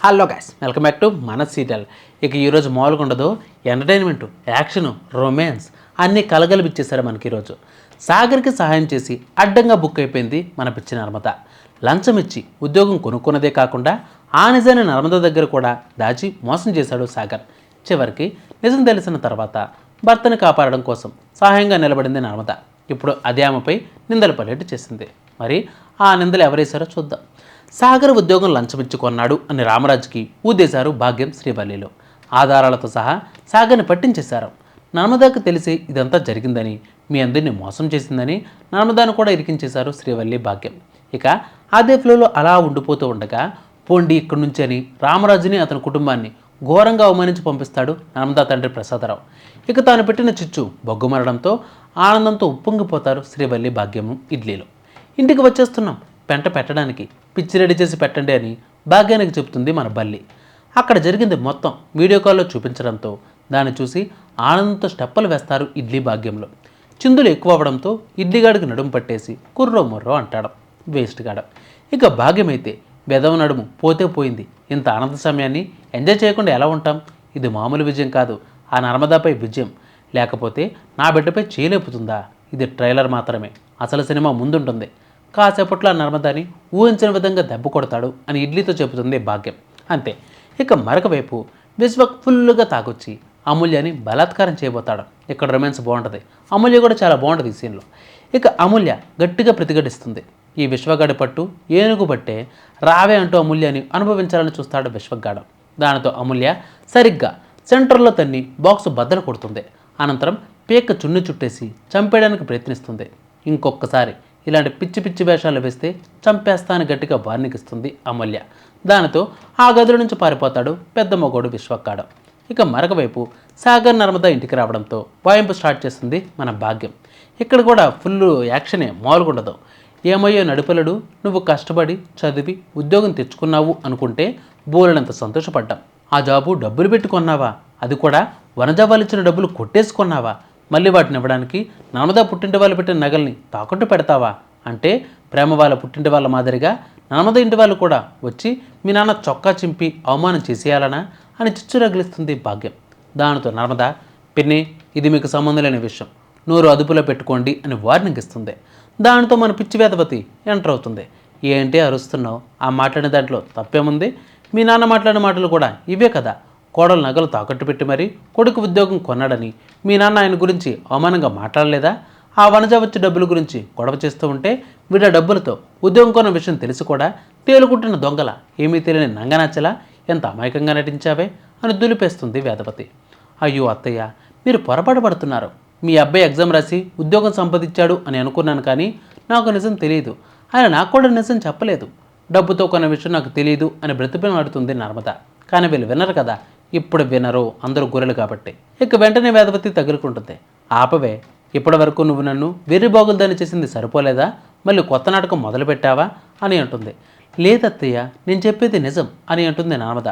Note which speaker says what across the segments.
Speaker 1: Hello guys, welcome back to మన serial. ఇక ఈరోజు మామూలుగా ఉండదు. ఎంటర్టైన్మెంట్, యాక్షన్, రొమాన్స్ అన్నీ కలగలిపిచ్చేశారు మనకి ఈరోజు. సాగర్కి సహాయం చేసి అడ్డంగా బుక్ అయిపోయింది మన పిచ్చి నర్మద. లంచం ఇచ్చి ఉద్యోగం కొనుక్కున్నదే కాకుండా ఆ నిజాన్ని నర్మద దగ్గర కూడా దాచి మోసం చేశాడు సాగర్. చివరికి నిజం తెలిసిన తర్వాత భర్తని కాపాడడం కోసం సహాయంగా నిలబడింది నర్మద. ఇప్పుడు అదే ఆమెపై నిందలు పడేట్టు చేసింది. మరి ఆ నిందలు ఎవరేశారో చూద్దాం. సాగర్ ఉద్యోగం లంచమిచ్చి కొన్నాడు అని రామరాజుకి ఊదేశారు భాగ్యం శ్రీవల్లిలో. ఆధారాలతో సహా సాగర్ని పట్టించేశారు. నర్మదాకు తెలిసి ఇదంతా జరిగిందని, మీ అందరినీ మోసం చేసిందని నర్మదాను కూడా ఇరికించేశారు శ్రీవల్లి భాగ్యం. ఇక అదే ఫ్లోలో అలా ఉండిపోతూ ఉండగా పోండి ఇక్కడి నుంచి అని రామరాజుని అతని కుటుంబాన్ని ఘోరంగా అవమానించి పంపిస్తాడు నర్మదా తండ్రి ప్రసాదరావు. ఇక తాను పెట్టిన చిచ్చు బొగ్గుమరడంతో ఆనందంతో ఉప్పొంగిపోతారు శ్రీవల్లి భాగ్యము ఇడ్లీలో. ఇంటికి వచ్చేస్తున్నాం, పెంట పెట్టడానికి పిచ్చి రెడీ చేసి పెట్టండి అని భాగ్యానికి చెబుతుంది మన బల్లి. అక్కడ జరిగింది మొత్తం వీడియో కాల్లో చూపించడంతో దాన్ని చూసి ఆనందంతో స్టెప్పులు వేస్తారు ఇడ్లీ భాగ్యంలో. చిందులు ఎక్కువ అవ్వడంతో ఇడ్లీగాడికి నడుము పట్టేసి కుర్రో ముర్రో అంటాడు వేస్ట్ గాడ. ఇక భాగ్యమైతే బెదవ నడుము పోతే పోయింది, ఇంత ఆనంద సమయాన్ని ఎంజాయ్ చేయకుండా ఎలా ఉంటాం? ఇది మామూలు విజయం కాదు, ఆ నర్మదాపై విజయం. లేకపోతే నా బిడ్డపై చేయలేపుతుందా? ఇది ట్రైలర్ మాత్రమే, అసలు సినిమా ముందుంటుంది. కాసేపట్లో ఆ నర్మదాని ఊహించిన విధంగా దెబ్బ కొడతాడు అని ఇడ్లీతో చెబుతుంది భాగ్యం. అంతే. ఇక మరొక వైపు విశ్వక్ ఫుల్గా తాగొచ్చి అమూల్యని బలాత్కారం చేయబోతాడు. ఇక్కడ రొమాన్స్ బాగుంటుంది, అమూల్య కూడా చాలా బాగుంటుంది ఈ సీన్లో. ఇక అమూల్య గట్టిగా ప్రతిఘటిస్తుంది. ఈ విశ్వగాడి పట్టు ఏనుగు పట్టే, రావే అంటూ అమూల్యని అనుభవించాలని చూస్తాడు విశ్వగాడు. దానితో అమూల్య సరిగ్గా సెంటర్లో తన్ని బాక్సు బద్దలు కొడుతుంది. అనంతరం పీక చున్ను చుట్టేసి చంపేయడానికి ప్రయత్నిస్తుంది. ఇంకొకసారి ఇలాంటి పిచ్చి పిచ్చి వేషాలు వేస్తే చంపేస్తాను గట్టిగా వార్నింగ్ ఇస్తుంది అమూల్య. దానితో ఆ గదుల నుంచి పారిపోతాడు పెద్ద మొగోడు విశ్వక్కాడు. ఇక మరొక వైపు సాగర్ నర్మద ఇంటికి రావడంతో వాయింపు స్టార్ట్ చేస్తుంది మన భాగ్యం. ఇక్కడ కూడా ఫుల్ యాక్షనే, మామూలుగా ఉండదు. ఏమయ్యో నడిపలుడు, నువ్వు కష్టపడి చదివి ఉద్యోగం తెచ్చుకున్నావు అనుకుంటే బోలెడంత సంతోషపడ్డాం. ఆ జాబు డబ్బులు పెట్టుకున్నావా? అది కూడా వనజ వాళ్ళు ఇచ్చిన డబ్బులు కొట్టేసుకున్నావా? మళ్ళీ వాటిని ఇవ్వడానికి నర్మదా పుట్టింటి వాళ్ళు పెట్టిన నగల్ని తాకట్టు పెడతావా? అంటే ప్రేమ వాళ్ళ పుట్టింటి వాళ్ళ మాదిరిగా నర్మద ఇంటి వాళ్ళు కూడా వచ్చి మీ నాన్న చొక్కా చింపి అవమానం చేసేయాలనా అని చిచ్చు రగిలిస్తుంది భాగ్యం. దానితో నర్మద, పిన్ని ఇది మీకు సంబంధం లేని విషయం, నోరు అదుపులో పెట్టుకోండి అని వార్నింగ్ ఇస్తుంది. దానితో మన పిచ్చి వేదవతి ఎంటర్ అవుతుంది. ఏంటి అరుస్తున్నావు? ఆ మాట్లాడిన దాంట్లో తప్పేముంది? మీ నాన్న మాట్లాడిన మాటలు కూడా ఇవే కదా. కోడలు నగలు తాకట్టు పెట్టి మరీ కొడుకు ఉద్యోగం కొన్నాడని మీ నాన్న ఆయన గురించి అవమానంగా మాట్లాడలేదా? ఆ వనజ వచ్చి డబ్బుల గురించి గొడవ చేస్తూ ఉంటే వీడ డబ్బులతో ఉద్యోగం కొన్న విషయం తెలిసి కూడా తేలుకుంటున్న దొంగల, ఏమీ తెలియని నంగనచ్చలా ఎంత అమాయకంగా నటించావే అని దులిపేస్తుంది వేదవతి. అయ్యో అత్తయ్య, మీరు పొరపాటు పడుతున్నారు. మీ అబ్బాయి ఎగ్జామ్ రాసి ఉద్యోగం సంపాదించాడు అని అనుకున్నాను, కానీ నాకు నిజం తెలియదు. ఆయన నాకు కూడా నిజం చెప్పలేదు. డబ్బుతో కొన్న విషయం నాకు తెలియదు అని బ్రతిపలాడుతుంది నర్మద. కానీ వీళ్ళు వినరు కదా. ఇప్పుడు వినరు, అందరూ గొర్రెలు కాబట్టి. ఇక వెంటనే వేదవతి తగులుకుంటుంది. ఆపవే, ఇప్పటి వరకు నువ్వు నన్ను వెర్రిబాగులదాన్ని చేసింది సరిపోలేదా? మళ్ళీ కొత్త నాటకం మొదలు పెట్టావా అని అంటుంది. లేదత్తయ్య, నేను చెప్పేది నిజం అని అంటుంది నర్మద.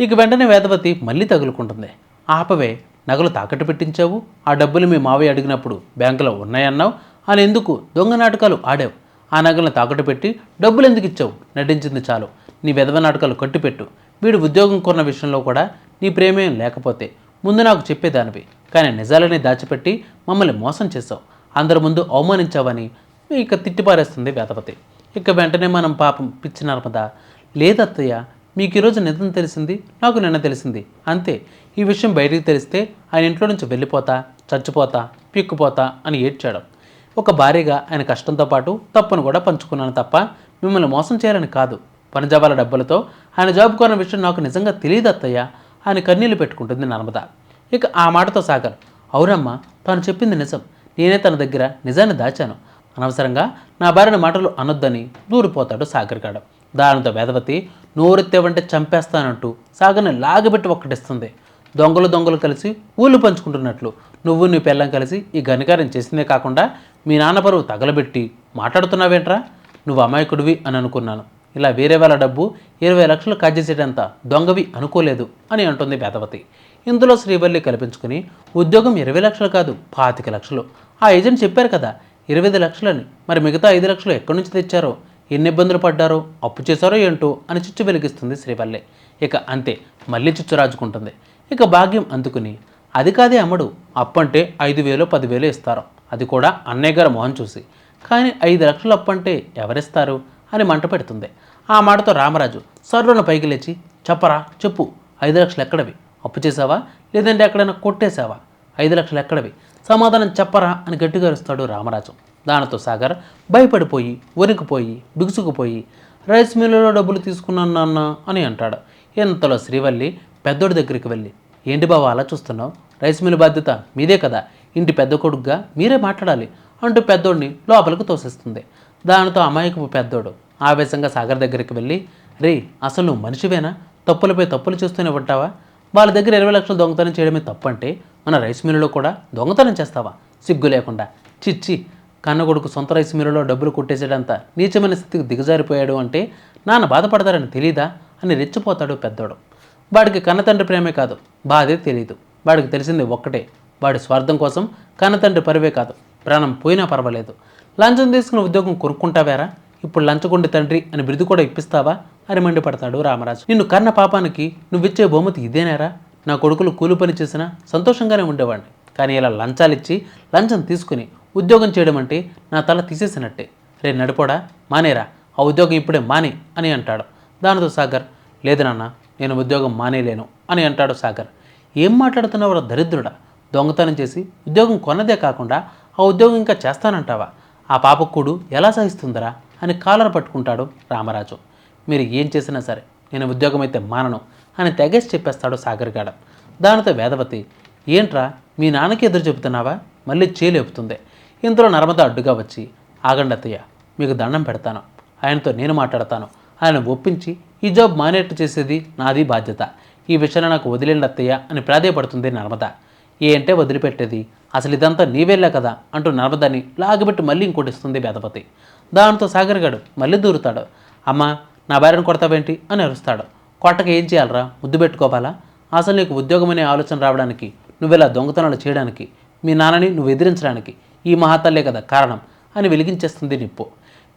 Speaker 1: ఇక వెంటనే వేదవతి మళ్ళీ తగులుకుంటుంది. ఆపవే, నగలు తాకట్టు పెట్టించావు, ఆ డబ్బులు మీ మావయ్య అడిగినప్పుడు బ్యాంకులో ఉన్నాయన్నావు అని ఎందుకు దొంగ నాటకాలు ఆడావు? ఆ నగలను తాకట్టు పెట్టి డబ్బులు ఎందుకు ఇచ్చావు? నటించింది చాలు, నీ వెధవ నాటకాలు కట్టిపెట్టు. వీడు ఉద్యోగం కొన్న విషయంలో కూడా నీ ప్రేమేం లేకపోతే ముందు నాకు చెప్పేదానివి, కానీ నిజాలని దాచిపెట్టి మమ్మల్ని మోసం చేసావు, అందరి ముందు అవమానించావని ఇక తిట్టిపారేస్తుంది వేదవతి. ఇక వెంటనే మనం పాపం పిచ్చి నర్మద, లేదత్తయ్య, మీకు ఈరోజు నిజం తెలిసింది, నాకు నిన్న తెలిసింది, అంతే. ఈ విషయం బయటికి తెలిస్తే ఆయన ఇంట్లో నుంచి వెళ్ళిపోతా, చచ్చిపోతా, పిక్కుపోతా అని ఏడ్చాడు. ఒక భార్యగా ఆయన కష్టంతో పాటు తప్పును కూడా పంచుకున్నాను తప్ప మిమ్మల్ని మోసం చేయాలని కాదు. వనజావాల డబ్బులతో ఆయన జాబ్ కొన్న విషయం నాకు నిజంగా తెలియదు అత్తయ్య అని కన్నీళ్లు పెట్టుకుంటుంది నర్మద. ఇక ఆ మాటతో సాగర్, అవునమ్మా, తాను చెప్పింది నిజం, నేనే తన దగ్గర నిజాన్ని దాచాను, అనవసరంగా నా భార్యని మాటలు అనొద్దని దూరిపోతాడు సాగర్ గాడు. దానితో వేదవతి నోరెత్తేవంటే చంపేస్తానంటూ సాగర్ని లాగబెట్టి ఒక్కటిస్తుంది. దొంగలు కలిసి ఊళ్ళు పంచుకుంటున్నట్లు నువ్వు నీ పిల్లం కలిసి ఈ ఘనకార్యం చేసిందే కాకుండా మీ నాన్న పరువు తగలబెట్టి మాట్లాడుతున్నావేంట్రా? నువ్వు అమాయకుడివి అని అనుకున్నాను. ఇలా వేరే వాళ్ళ డబ్బు 20 లక్షలు కాజేసేటంత దొంగవి అనుకోలేదు అని అంటుంది వేదవతి. ఇందులో శ్రీవల్లి కల్పించుకుని ఉద్యోగం 20 లక్షలు కాదు 25 లక్షలు. ఆ ఏజెంట్ చెప్పారు కదా 25 లక్షలని, మరి మిగతా 5 లక్షలు ఎక్కడి నుంచి తెచ్చారో, ఎన్ని ఇబ్బందులు పడ్డారో, అప్పు చేశారో ఏంటో అని చిచ్చు వెలిగిస్తుంది శ్రీవల్లి. ఇక అంతే మళ్ళీ చుచ్చు రాజుకుంటుంది. ఇక భాగ్యం అందుకుని అది కాదే అమ్మడు, అప్పంటే 5,000 10,000 ఇస్తారు, అది కూడా అన్నయ్య గారు మొహం చూసి. కానీ 5 లక్షలు అప్పంటే ఎవరిస్తారు అని మంట పెడుతుంది. ఆ మాటతో రామరాజు సర్రున పైకి లేచి, చెప్పరా చెప్పు, 5 లక్షలు ఎక్కడవి? అప్పు చేసావా లేదంటే ఎక్కడైనా కొట్టేశావా? 5 లక్షలు ఎక్కడవి? సమాధానం చెప్పరా అని గట్టిగా అరుస్తాడు రామరాజు. దానితో సాగర్ భయపడిపోయి వణికిపోయి బిగుసుకుపోయి, రైస్ మిల్లులో డబ్బులు తీసుకున్నాను నాన్న అని అంటాడు. ఇంతలో శ్రీవల్లి పెద్దోడి దగ్గరికి వెళ్ళి, ఏంటి బావ అలా చూస్తున్నావు? రైస్ మిల్లు బాధ్యత మీదే కదా, ఇంటి పెద్ద కొడుకుగా మీరే మాట్లాడాలి అంటూ పెద్దోడిని లోపలికి తోసేస్తుంది. దానితో అమాయకపు పెద్దోడు ఆవేశంగా సాగర్ దగ్గరికి వెళ్ళి, రే అసలు నువ్వు మనిషివేనా? తప్పులపై తప్పులు చేస్తూనే ఉంటావా? వాళ్ళ దగ్గర 20 లక్షలు దొంగతనం చేయడమే తప్పంటే మన రైస్ మిల్లులో కూడా దొంగతనం చేస్తావా? సిగ్గు లేకుండా. చిచ్చి, కన్నగొడుకు సొంత రైస్ మిల్లులో డబ్బులు కొట్టేసేటంత నీచమైన స్థితికి దిగజారిపోయాడు అంటే నాన్న బాధపడతారని తెలీదా అని రెచ్చిపోతాడు పెద్దోడు. వాడికి కన్నతండ్రి ప్రేమే కాదు, బాధే తెలియదు. వాడికి తెలిసింది ఒక్కటే, వాడి స్వార్థం కోసం కన్నతండ్రి పరివే కాదు, ప్రాణం పోయినా పర్వాలేదు. లంచం తీసుకుని ఉద్యోగం కొనుక్కుంటావేరా? ఇప్పుడు లంచగొండి తండ్రి అని బిరుదు కూడా ఇప్పిస్తావా అని మండిపడతాడు రామరాజు. నిన్ను కన్న పాపానికి నువ్విచ్చే బహుమతి ఇదేనేరా? నా కొడుకులు కూలి పని చేసినా సంతోషంగానే ఉండేవాడిని, కానీ ఇలా లంచాలిచ్చి లంచం తీసుకుని ఉద్యోగం చేయడం అంటే నా తల తీసేసినట్టే. రే నడిపోడా, మానేరా, ఆ ఉద్యోగం ఇప్పుడే మానే అని అంటాడు. దానితో సాగర్, లేదు నాన్న, నేను ఉద్యోగం మానేలేను అని అంటాడు సాగర్. ఏం మాట్లాడుతున్నావు దరిద్రుడా? దొంగతనం చేసి ఉద్యోగం కొన్నదే కాకుండా ఆ ఉద్యోగం ఇంకా చేస్తానంటావా? ఆ పాపక్కూడు ఎలా సహిస్తుందరా అని కాలర పట్టుకుంటాడు రామరాజు. మీరు ఏం చేసినా సరే నేను ఉద్యోగం అయితే మానను అని తెగేసి చెప్పేస్తాడు సాగర్ గాడ. దానితో వేదవతి, ఏంట్రా మీ నాన్నకి ఎదురు చెబుతున్నావా? మళ్ళీ చేలేపుతుంది. ఇంతలో నర్మద అడ్డుగా వచ్చి, ఆగండి అత్తయ్య, మీకు దండం పెడతాను, ఆయనతో నేను మాట్లాడతాను, ఆయన ఒప్పించి ఈ జాబ్ మానేట్టు చేసేది నాది బాధ్యత, ఈ విషయాన్ని నాకు వదిలేండి అత్తయ్య అని ప్రాధేయపడుతుంది నర్మద. ఏ అంటే వదిలిపెట్టేది, అసలు ఇదంతా నీవేళ్ళే కదా అంటూ నర్మదని లాగిపెట్టి మళ్ళీ ఇంకోటి ఇస్తుంది వేదవతి. దాంతో సాగర్ గడు మళ్ళీ దూరుతాడు. అమ్మ, నా భార్యను కొడతావేంటి అని అరుస్తాడు. కొట్టక ఏం చేయాలరా, ముద్దు పెట్టుకోవాలా? అసలు నీకు ఉద్యోగం అనే ఆలోచన రావడానికి, నువ్వెలా దొంగతనాలు చేయడానికి, మీ నాన్నని నువ్వు ఎదిరించడానికి ఈ మహాతల్లే కదా కారణం అని వెలిగించేస్తుంది నిప్పు.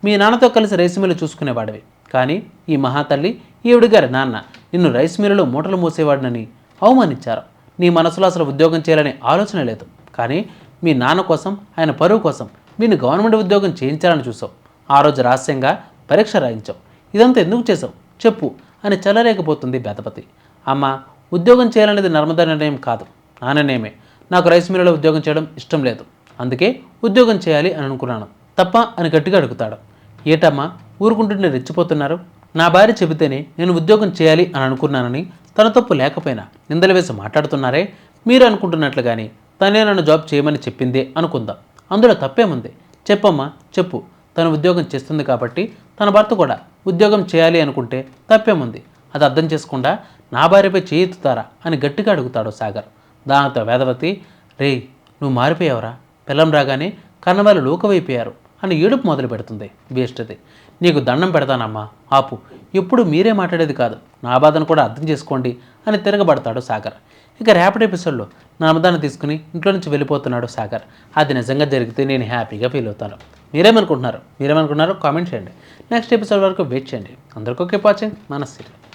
Speaker 1: మీ నాన్నతో కలిసి రైస్ మిల్లు చూసుకునేవాడివి, కానీ ఈ మహాతల్లి ఈవిడి గారి నాన్న నిన్ను రైస్ మిల్లులో మూటలు మోసేవాడినని అవమానించారు. నీ మనసులో అసలు ఉద్యోగం చేయాలనే ఆలోచన లేదు, కానీ మీ నాన్న కోసం, ఆయన పరువు కోసం వీడిని గవర్నమెంట్ ఉద్యోగం చేయించాలని చూసావు. ఆ రోజు రహస్యంగా పరీక్ష రాయించావు. ఇదంతా ఎందుకు చేసావు చెప్పు అని చెల్లరేకపోతుంది బేదపతి. అమ్మ, ఉద్యోగం చేయాలనేది నర్మదా నిర్ణయం కాదు, నా నిర్ణయమే. నాకు రైస్ మిల్లులో ఉద్యోగం చేయడం ఇష్టం లేదు, అందుకే ఉద్యోగం చేయాలి అని అనుకున్నాను, తప్ప అని గట్టిగా అడుగుతాడు. ఏటమ్మా ఊరుకుంటుంటే రెచ్చిపోతున్నారు? నా భార్య చెబితేనే నేను ఉద్యోగం చేయాలి అని అనుకున్నానని తన తప్పు లేకపోయినా నిందలు వేసి మాట్లాడుతున్నారే. మీరు అనుకుంటున్నట్లుగాని తనే నన్ను జాబ్ చేయమని చెప్పిందే అనుకుందాం, అందులో తప్పేముంది? చెప్పమ్మా చెప్పు. తను ఉద్యోగం చేస్తుంది కాబట్టి తన భర్త కూడా ఉద్యోగం చేయాలి అనుకుంటే తప్పేముంది? అది అర్థం చేసుకుండా నా భార్యపై చేయిస్తారా అని గట్టిగా అడుగుతాడు సాగర్. దానితో వేదవతి, రే నువ్వు మారిపోయావురా, పిల్లం రాగానే కన్నవాళ్ళు లోకవైపోయారు అని ఏడుపు మొదలు పెడుతుంది. వేస్ట్ది, నీకు దండం పెడతానమ్మా, ఆపు, ఎప్పుడు మీరే మాట్లాడేది కాదు, నా బాధను కూడా అర్థం చేసుకోండి అని తిరగబడతాడు సాగర్. ఇక రేపటి ఎపిసోడ్లో నర్మదాన్ని తీసుకుని ఇంట్లో నుంచి వెళ్ళిపోతున్నాడు సాగర్. అది నిజంగా జరిగితే నేను హ్యాపీగా ఫీల్ అవుతాను. మీరేమనుకుంటున్నారు కామెంట్ చేయండి. నెక్స్ట్ ఎపిసోడ్ వరకు వెయిట్ చేయండి. అందరికీ ఓకే వాచింగ్ మన సీరియల్.